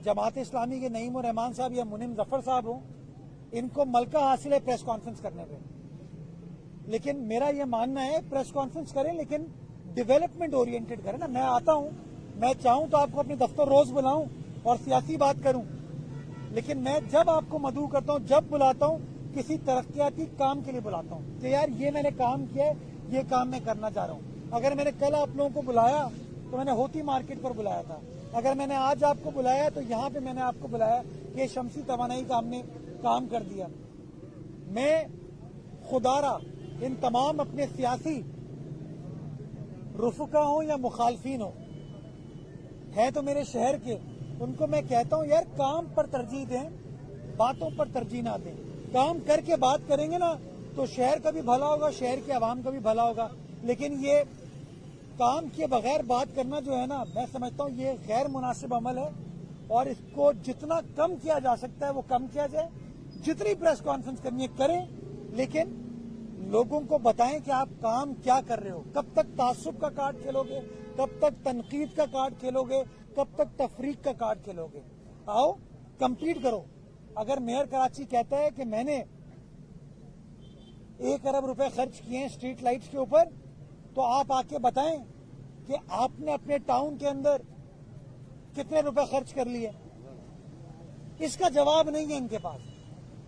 जमात इस्लामी के नईम रहमान साहब या मुनीम जफर साहब हों, इनको मलका हासिल है प्रेस कॉन्फ्रेंस करने पे। लेकिन मेरा ये मानना है प्रेस कॉन्फ्रेंस करें लेकिन डेवलपमेंट ओरिएंटेड करें ना। मैं आता हूं, मैं चाहूं तो आपको अपने दफ्तर रोज बुलाऊं और सियासी बात करूं, लेकिन मैं जब आपको मदऊ करता हूं, जब बुलाता हूं, किसी तरक्याती काम के लिए बुलाता हूं कि यार ये मैंने काम किया है, ये काम मैं करना चाह रहा हूं। अगर मैंने कल आप लोगों को बुलाया तो मैंने होती मार्केट पर बुलाया था, अगर मैंने आज आपको बुलाया तो यहाँ पे मैंने आपको बुलाया कि शमसी तवानाई का हमने काम कर दिया। मैं खुदारा इन तमाम अपने सियासी रुफका हो या मुखालफिन हो, है तो मेरे शहर के, उनको मैं कहता हूं यार काम पर तरजीह दें, बातों पर तरजीह ना दें। काम करके बात करेंगे ना तो शहर का भी भला होगा, शहर के आवाम का भी भला होगा। लेकिन ये काम किए बगैर बात करना जो है ना, मैं समझता हूं ये गैर मुनासिब अमल है और इसको जितना कम किया जा सकता है वो कम किया जाए। जितनी प्रेस कॉन्फ्रेंस करनी है करें, लेकिन लोगों को बताएं कि आप काम क्या कर रहे हो। कब तक तासुब का कार्ड खेलोगे, कब तक तनकीद का कार्ड खेलोगे, कब तक तफरीक का कार्ड खेलोगे। आओ कंप्लीट करो। अगर मेयर कराची कहता है कि मैंने 1 अरब रुपए खर्च किए हैं स्ट्रीट लाइट्स के ऊपर, तो आप आके बताएं कि आपने अपने टाउन के अंदर कितने रुपए खर्च कर लिए। इसका जवाब नहीं है इनके पास।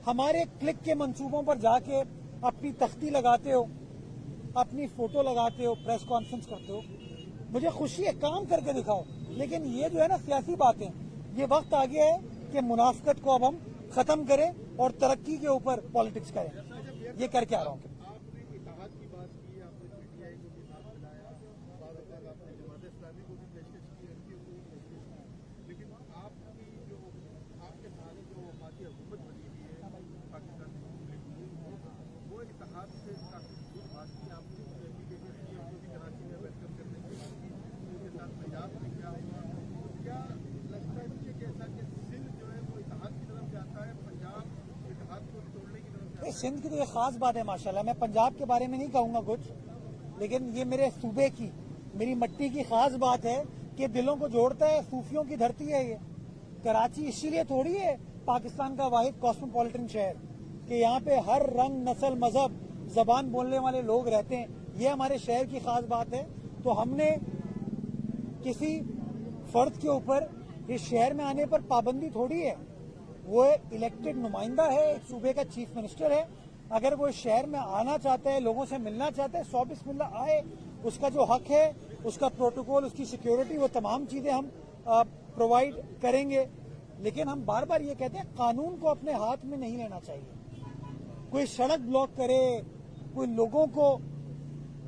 हमारे क्लिक के मंसूबों पर जाके अपनी तख्ती लगाते हो, अपनी फोटो लगाते हो, प्रेस कॉन्फ्रेंस करते हो। मुझे खुशी है, काम करके दिखाओ। लेकिन ये जो है ना सियासी बातें, ये वक्त आ गया है कि मुनाफिकत को अब हम खत्म करें और तरक्की के ऊपर पॉलिटिक्स करें। ये करके आ रहा हूँ। आपने इत्तेहाद की बात की, आपने पीटीआई को भी साथ मिलाया, आपने जमात इस्लामी को भी पेशकश की, एमपी को भी पेशकश की, लेकिन आपकी जो आपके साथ जो वफाकी हुकूमत बनी हुई है पाकिस्तान वो इत्तेहाद से काफी दूर बात की। आपने एप्लीकेशन की, उनको भी कराची में वेलकम करने के लिए उनके साथ पंजाब में क्या हुआ, क्या लगता है मुझे कि ऐसा कि सिंध जो है वो इत्तेहाद की तरफ जाता है, पंजाब इत्तेहाद को तोड़ने की तरफ जाता है? सिंध की तो ये खास बात है माशाल्लाह। मैं पंजाब के बारे में नहीं कहूंगा कुछ, लेकिन ये मेरे सूबे की, मेरी मट्टी की खास बात है कि दिलों को जोड़ता है। सूफियों की धरती है ये कराची। इसीलिए थोड़ी है पाकिस्तान का वाहिद कॉस्मोपॉलिटन शहर कि यहाँ पे हर रंग, नस्ल, मजहब, जबान बोलने वाले लोग रहते हैं। ये हमारे शहर की खास बात है। तो हमने किसी फर्द के ऊपर इस शहर में आने पर पाबंदी थोड़ी है। वो इलेक्टेड नुमाइंदा है, एक सूबे का चीफ मिनिस्टर है। अगर वो इस शहर में आना चाहता है, लोगों से मिलना चाहता है, 100 बिस्मिल्लाह आए। उसका जो हक है, उसका प्रोटोकॉल, उसकी सिक्योरिटी, वो तमाम चीजें हम प्रोवाइड करेंगे। लेकिन हम बार बार ये कहते हैं कानून को अपने हाथ में नहीं लेना चाहिए। कोई सड़क ब्लॉक करे, कोई लोगों को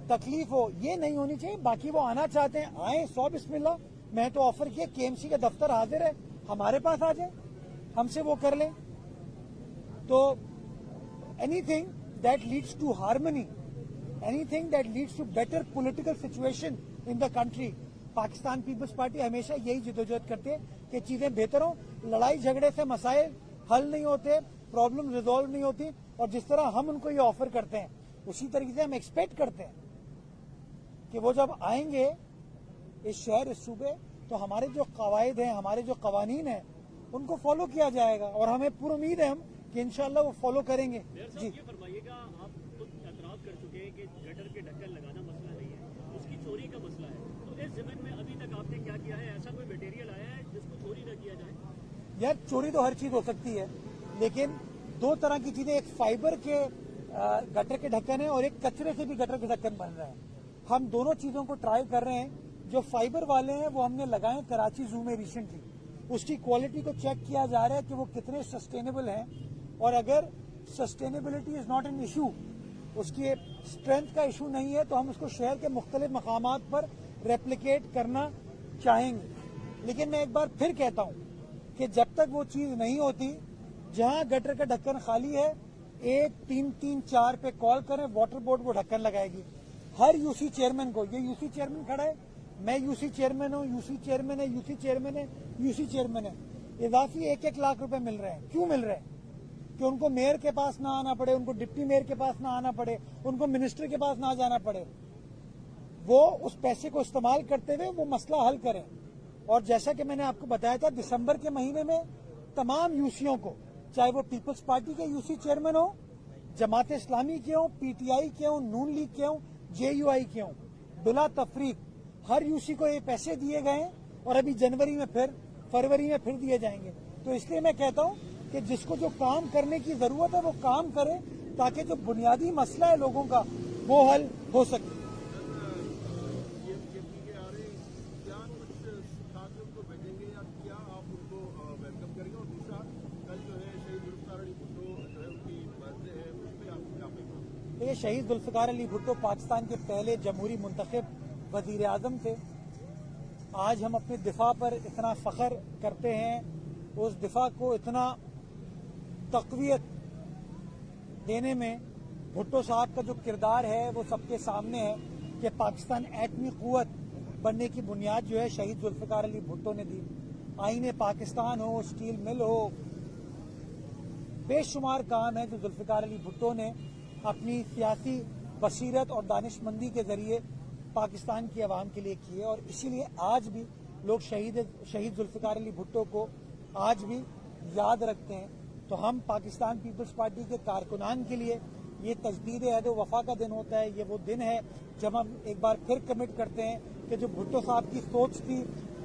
तकलीफ हो, ये नहीं होनी चाहिए। बाकी वो आना चाहते हैं आए, 100 बिस्मिल्लाह। मैं तो ऑफर किया केएमसी का दफ्तर हाजिर है, हमारे पास आ जाए, हमसे वो कर लें। तो anything that leads to harmony, anything that leads to better political situation in the country, Pakistan Peoples Party हमेशा यही जिदोजहद करते हैं कि चीजें बेहतर हो। लड़ाई झगड़े से मसाइल हल नहीं होते, प्रॉब्लम रिजॉल्व नहीं होती। और जिस तरह हम उनको ये ऑफर करते हैं, उसी तरीके से हम एक्सपेक्ट करते हैं कि वो जब आएंगे इस शहर, इस सूबे, तो हमारे जो कवायद हैं, हमारे जो कवानीन हैं, उनको फॉलो किया जाएगा। और हमें पूरी उम्मीद है हम कि इंशाल्लाह वो फॉलो करेंगे। जी ये फरमाइएगा, आप तो एतराज कर चुके हैं कि गटर के ढक्कन लगाना मसला नहीं है, उसकी चोरी का मसला है। तो इस जमीन में अभी तक आपने क्या किया है? ऐसा कोई मटेरियल आया है जिसको चोरी न किया जाए? यार चोरी तो हर चीज हो सकती है, लेकिन दो तरह की चीजें, एक फाइबर के गटर के ढक्कन है और एक कचरे से भी गटर के ढक्कन बन रहे हैं। हम दोनों चीजों को ट्राई कर रहे हैं। जो फाइबर वाले हैं वो हमने लगाए कराची जू में रिसेंटली। उसकी क्वालिटी को चेक किया जा रहा है कि वो कितने सस्टेनेबल हैं। और अगर sustainability is not an issue, उसकी स्ट्रेंथ का इशू नहीं है, तो हम उसको शहर के मुख्तलिफ मकामात पर रेप्लिकेट करना चाहेंगे। लेकिन मैं एक बार फिर कहता हूं कि जब तक वो चीज नहीं होती, जहां गटर का ढक्कन खाली है, 1334 पे कॉल करें, वाटर बोर्ड वो ढक्कन लगाएगी। हर यूसी चेयरमैन को, ये यूसी चेयरमैन खड़ा है, मैं यूसी चेयरमैन हूँ, यूसी चेयरमैन है, यूसी चेयरमैन है, यूसी चेयरमैन है, इजाफी 1-1 लाख रुपए मिल रहे हैं। क्यों मिल रहे हैं? कि उनको मेयर के पास ना आना पड़े, उनको डिप्टी मेयर के पास ना आना पड़े, उनको मिनिस्टर के पास ना जाना पड़े। वो उस पैसे को इस्तेमाल करते हुए वो मसला हल करें। और जैसा कि मैंने आपको बताया था, दिसंबर के महीने में तमाम यूसीओं को, चाहे वो पीपल्स पार्टी के यूसी चेयरमैन हो, जमात इस्लामी के हों, पीटीआई के हों, नून लीग के हों, जेयूआई के हों, बिला तफरीक हर यूसी को ये पैसे दिए गए हैं और अभी फरवरी में फिर दिए जाएंगे। तो इसलिए मैं कहता हूं कि जिसको जो काम करने की जरूरत है वो काम करे, ताकि जो बुनियादी मसला है लोगों का वो हल हो सके। ये चीजें आ रही, क्या कुछ छात्र उनको भेजेंगे या क्या आप उनको वेलकम करेंगे? और दूसरा, कल जो है शहीद जुल्फ़िकार अली भुट्टो जो है उनकी बर्थडे है, उस पर आप क्या कहेंगे? ये शहीद जुल्फ़िकार अली भुट्टो पाकिस्तान के पहले जमहूरी मुंतखब वजीर आजम थे। आज हम अपने दिफा पर इतना फख्र करते हैं, उस दिफा को इतना तक़वियत देने में भुट्टो साहब का जो किरदार है वो सबके सामने है कि पाकिस्तान एटमी क़ुव्वत बनने की बुनियाद जो है शहीद जुल्फ़िकार अली भुट्टो ने दी। आईने पाकिस्तान हो, स्टील मिल हो, बेशुमार काम है जो जुल्फ़िकार अली भुट्टो ने अपनी सियासी बसीरत और दानिशमंदी के जरिए पाकिस्तान की आवाम के लिए किए। और इसीलिए आज भी लोग शहीद जुल्फ़िकार अली भुट्टो को आज भी याद रखते हैं। तो हम पाकिस्तान पीपल्स पार्टी के कारकुनान के लिए ये तजदीद अहद वफा का दिन होता है। ये वो दिन है जब हम एक बार फिर कमिट करते हैं कि जो भुट्टो साहब की सोच थी,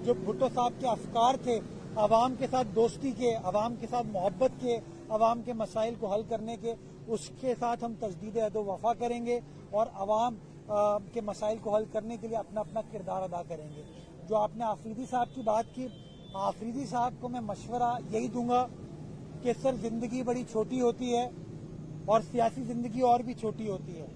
जो भुट्टो साहब के अफकार थे, आवाम के साथ दोस्ती के, आवाम के साथ मोहब्बत के, आवाम के मसाइल को हल करने के, उसके साथ हम तजदीद अहद वफा करेंगे और आवाम के मसाइल को हल करने के लिए अपना अपना किरदार अदा करेंगे। जो आपने आफरीदी साहब की बात की, आफरीदी साहब को मैं मशवरा यही दूंगा कि सर, जिंदगी बड़ी छोटी होती है और सियासी जिंदगी और भी छोटी होती है।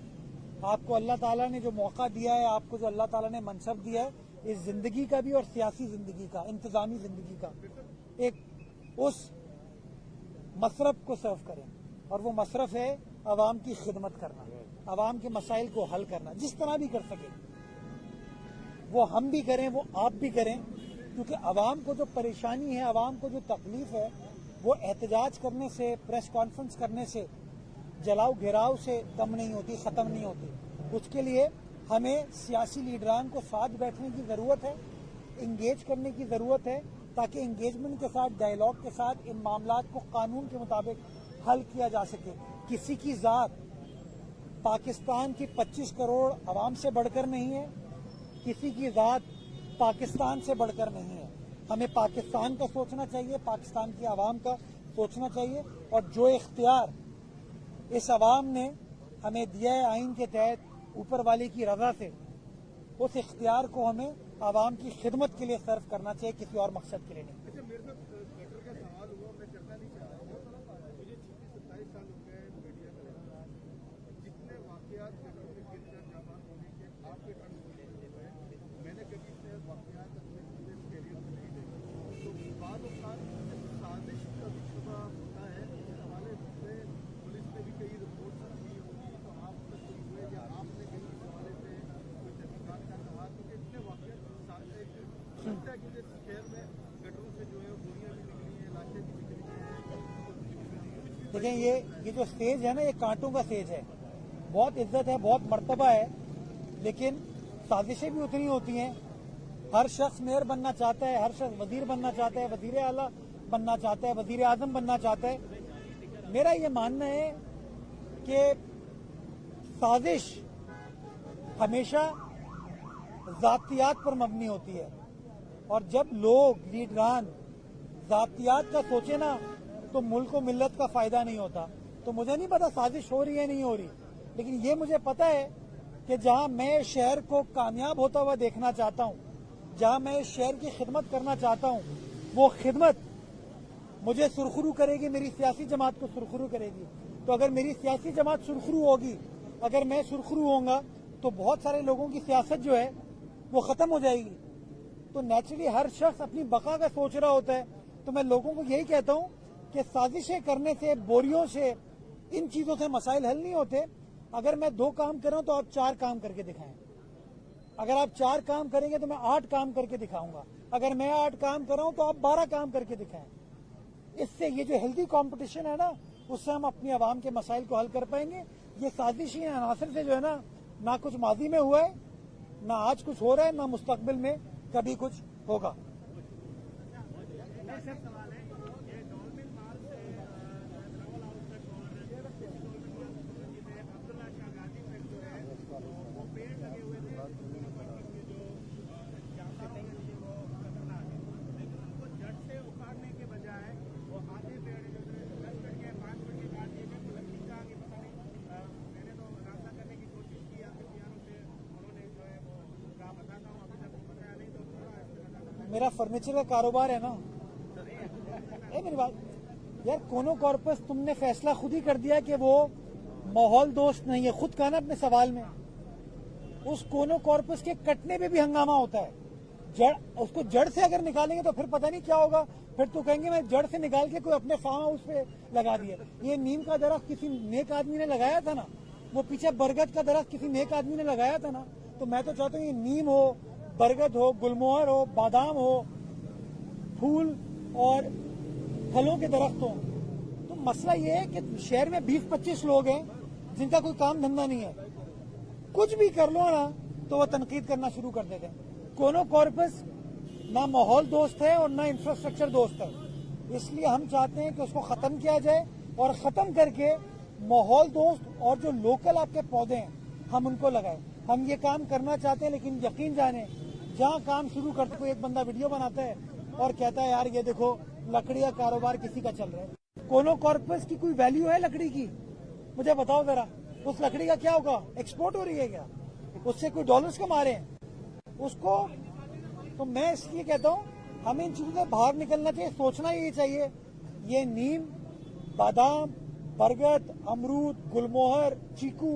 आपको अल्लाह ताला ने जो मौका दिया है, आपको जो अल्लाह ताला ने मनसब दिया है, इस जिंदगी का भी और सियासी जिंदगी का, इंतजामी जिंदगी का, एक उस मसरफ को सर्व करें और वो मसरफ है आवाम की खिदमत करना, आवाम के मसाइल को हल करना, जिस तरह भी कर सके वो हम भी करें, वो आप भी करें। क्योंकि आवाम को जो परेशानी है, आवाम को जो तकलीफ है, वो एहतजाज करने से, प्रेस कॉन्फ्रेंस करने से, जलाओ घेराव से कम नहीं होती, ख़त्म नहीं होती। उसके लिए हमें सियासी लीडरान को साथ बैठने की ज़रूरत है, इंगेज करने की ज़रूरत है, ताकि इंगेजमेंट के साथ, डायलॉग के साथ इन मामलात को कानून के मुताबिक हल किया जा सके। किसी की ज़ात पाकिस्तान की 25 करोड़ आवाम से बढ़कर नहीं है, किसी की ज़ात पाकिस्तान से बढ़कर नहीं है। हमें पाकिस्तान का सोचना चाहिए, पाकिस्तान की आवाम का सोचना चाहिए, और जो इख्तियार इस आवाम ने हमें दिया है आइन के तहत ऊपर वाले की रजा से, उस इख्तियार को हमें आवाम की खिदमत के लिए सर्व करना चाहिए, किसी और मकसद के लिए नहीं। अच्छा, मेरे साथ गटर का सवाल हुआ, मैं करना नहीं चाह रहा हूँ। मुझे 26-27 साल हो गए मीडिया का। जितने वाकयात गटर में गिर कर जमा होने के आपके कारण हुए, मैंने कभी इतने वाकयात अपने पूरे कैरियर में नहीं देखे। तो बाद साजिश का भी शुबा होता है, इस हवाले से पुलिस ने भी कई रिपोर्ट की होगी, तो आप तक कोई हुए या आपने कहीं इस हवाले से कोई तहकीकात का कहा? क्योंकि इतने वाकयात लगता है कि जिस शहर में गटरों से जो है गोलियां भी निकली हैं, लाशें भी निकली हैं। देखें, ये जो स्टेज है ना, ये कांटों का स्टेज है। बहुत इज्जत है, बहुत मर्तबा है, लेकिन साजिशें भी उतनी होती हैं। हर शख्स मेयर बनना चाहता है, हर शख्स वजीर बनना चाहता है, वजीर आला बनना चाहता है, वजीर आजम बनना चाहता है। मेरा ये मानना है कि साजिश हमेशा जातियात पर मबनी होती है, और जब लोग लीडरान जातियात का सोचे ना, तो मुल्क को मिल्लत का फायदा नहीं होता। तो मुझे नहीं पता साजिश हो रही है नहीं हो रही, लेकिन ये मुझे पता है कि जहां मैं शहर को कामयाब होता हुआ देखना चाहता हूं, जहां मैं शहर की खिदमत करना चाहता हूं, वो खिदमत मुझे सुरखरू करेगी, मेरी सियासी जमात को सुरखरू करेगी। तो अगर मेरी सियासी जमात सुरखरू होगी, अगर मैं सुरखरू होऊंगा, तो बहुत सारे लोगों की सियासत जो है वो खत्म हो जाएगी। तो नेचुरली हर शख्स अपनी बका का सोच रहा होता है। तो मैं लोगों को यही कहता हूं कि साजिशें करने से, बोरियों से, इन चीजों से मसाइल हल नहीं होते। अगर मैं 2 काम कर रहा हूं तो आप 4 काम करके दिखाएं। अगर आप 4 काम करेंगे तो मैं 8 काम करके दिखाऊंगा। अगर मैं 8 काम कर रहा हूं तो आप 12 काम करके दिखाएं। इससे ये जो हेल्दी कंपटीशन है ना, उससे हम अपनी आवाम के मसाइल को हल कर पाएंगे। ये साजिशी अनासर से जो है ना कुछ माजी में हुआ है, ना आज कुछ हो रहा है, ना मुस्तकबिल में कभी कुछ होगा। सर सवाल है ये डॉल्फिन मार्ग से ट्रैवल हाउस तक और जिसे अब्दुल्ला शाह गाजी तक जो है वो पेड़ लगे हुए थे जो जानवरों के लिए वो खतरनाक है, लेकिन उनको जड़ से उखाड़ने के बजाय वो आधे पेड़ जो 10 फीट के 5 फीट के काट दिए गए, मतलब ठीक आगे पता नहीं। मैंने तो रास्ता करने की कोशिश की आपके किसानों से, उन्होंने जो है वो कहा बताता हूँ, अभी तक बताया नहीं, तो थोड़ा मेरा फर्नीचर का कारोबार है ना। मेरी बात यार, कोनो कॉर्पस तुमने फैसला खुद ही कर दिया कि वो माहौल दोस्त नहीं है, खुद कहा ना अपने सवाल में। उस कोनो कॉर्पस के कटने पे भी हंगामा होता है। उसको जड़ से अगर निकालेंगे तो फिर पता नहीं क्या होगा, फिर तो कहेंगे मैं जड़ से निकाल के कोई अपने फार्म हाउस पे लगा दिया। ये नीम का दरख्त किसी नेक आदमी ने लगाया था ना, वो पीछे बरगद का दरख्त किसी नेक आदमी ने लगाया था ना। तो मैं तो चाहता हूँ ये नीम हो, बरगद हो, गुलमोहर हो, बादाम हो, फूल और फलों के दरख्त हो। तो मसला ये है कि शहर में 20-25 लोग हैं जिनका कोई काम धंधा नहीं है, कुछ भी कर लो ना तो वो तनकीद करना शुरू कर देते हैं। कोनो कॉर्पस ना माहौल दोस्त है और ना इंफ्रास्ट्रक्चर दोस्त है, इसलिए हम चाहते हैं कि उसको खत्म किया जाए और खत्म करके माहौल दोस्त और जो लोकल आपके पौधे हैं हम उनको लगाएं। हम ये काम करना चाहते हैं, लेकिन यकीन जाने जहाँ काम शुरू करते कोई एक बंदा वीडियो बनाता है और कहता है यार ये देखो लकड़ी का कारोबार किसी का चल रहा है। कोनो कॉर्पस की कोई वैल्यू है लकड़ी की? मुझे बताओ जरा, उस लकड़ी का क्या होगा? एक्सपोर्ट हो रही है क्या? उससे कोई डॉलर्स कमा रहे हैं उसको? तो मैं इसलिए कहता हूँ हमें इन चीजों से बाहर निकलना चाहिए, सोचना यही चाहिए ये नीम, बादाम, बरगद, अमरूद, गुलमोहर, चीकू,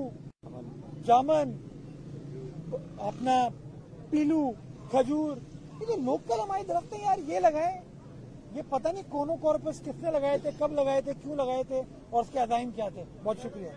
जामुन, अपना पीलू, खजूर, ये जो लोकल हमारे दरख्त हैं यार ये लगाएं। ये पता नहीं कोनो कॉर्पस किसने लगाए थे, कब लगाए थे, क्यों लगाए थे और उसके अज़ाइम क्या थे। बहुत शुक्रिया।